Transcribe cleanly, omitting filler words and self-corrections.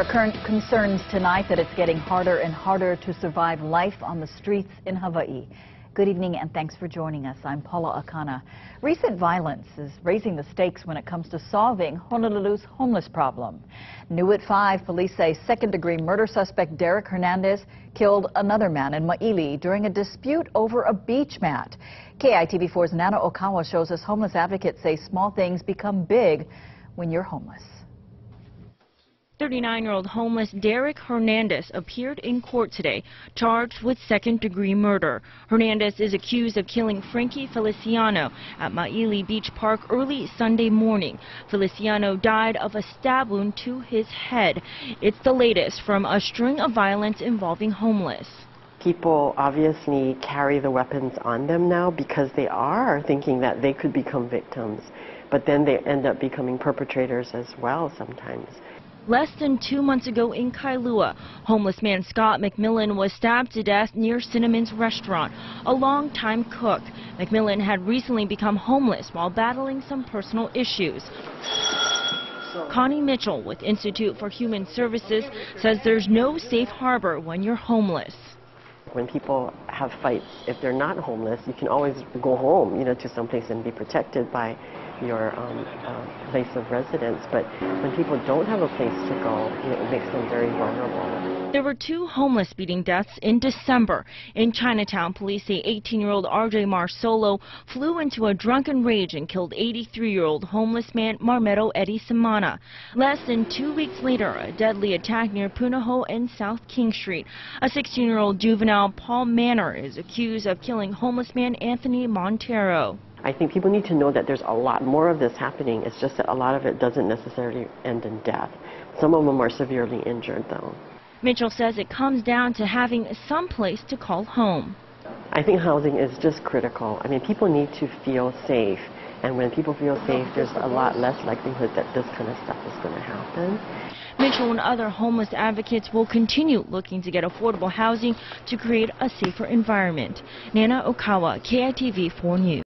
There are current concerns tonight that it's getting harder and harder to survive life on the streets in Hawaii. Good evening and thanks for joining us. I'm Paula Akana. Recent violence is raising the stakes when it comes to solving Honolulu's homeless problem. New at 5, police say second-degree murder suspect Derek Hernandez killed another man in Maili during a dispute over a beach mat. KITV4's Nana Okawa shows us homeless advocates say small things become big when you're homeless. 39-year-old homeless Derek Hernandez appeared in court today, charged with second-degree murder. Hernandez is accused of killing Frankie Feliciano at Maili Beach Park early Sunday morning. Feliciano died of a stab wound to his head. It's the latest from a string of violence involving homeless. People obviously carry the weapons on them now because they are thinking that they could become victims, but then they end up becoming perpetrators as well sometimes. Less than 2 months ago in Kailua, homeless man Scott McMillan was stabbed to death near Cinnamon's restaurant, a longtime cook. McMillan had recently become homeless while battling some personal issues. Connie Mitchell with Institute for Human Services says there's no safe harbor when you're homeless. When people have fights, if they're not homeless, you can always go home, to someplace and be protected by your place of residence. But when people don't have a place to go, it makes them very vulnerable. There were 2 homeless beating deaths in December. In Chinatown, police say 18-year-old RJ Marsolo flew into a drunken rage and killed 83-year-old homeless man Marmeto Eddie Simana. Less than 2 weeks later, a deadly attack near Punahou and South King Street. A 16-year-old juvenile, Paul Manor, is accused of killing homeless man Anthony Montero. I think people need to know that there's a lot more of this happening. It's just that a lot of it doesn't necessarily end in death. Some of them are severely injured, though. Mitchell says it comes down to having some place to call home. I think housing is just critical. I mean, people need to feel safe. And when people feel safe, there's a lot less likelihood that this kind of stuff is going to happen. Mitchell and other homeless advocates will continue looking to get affordable housing to create a safer environment. Nana Okawa, KITV 4 News.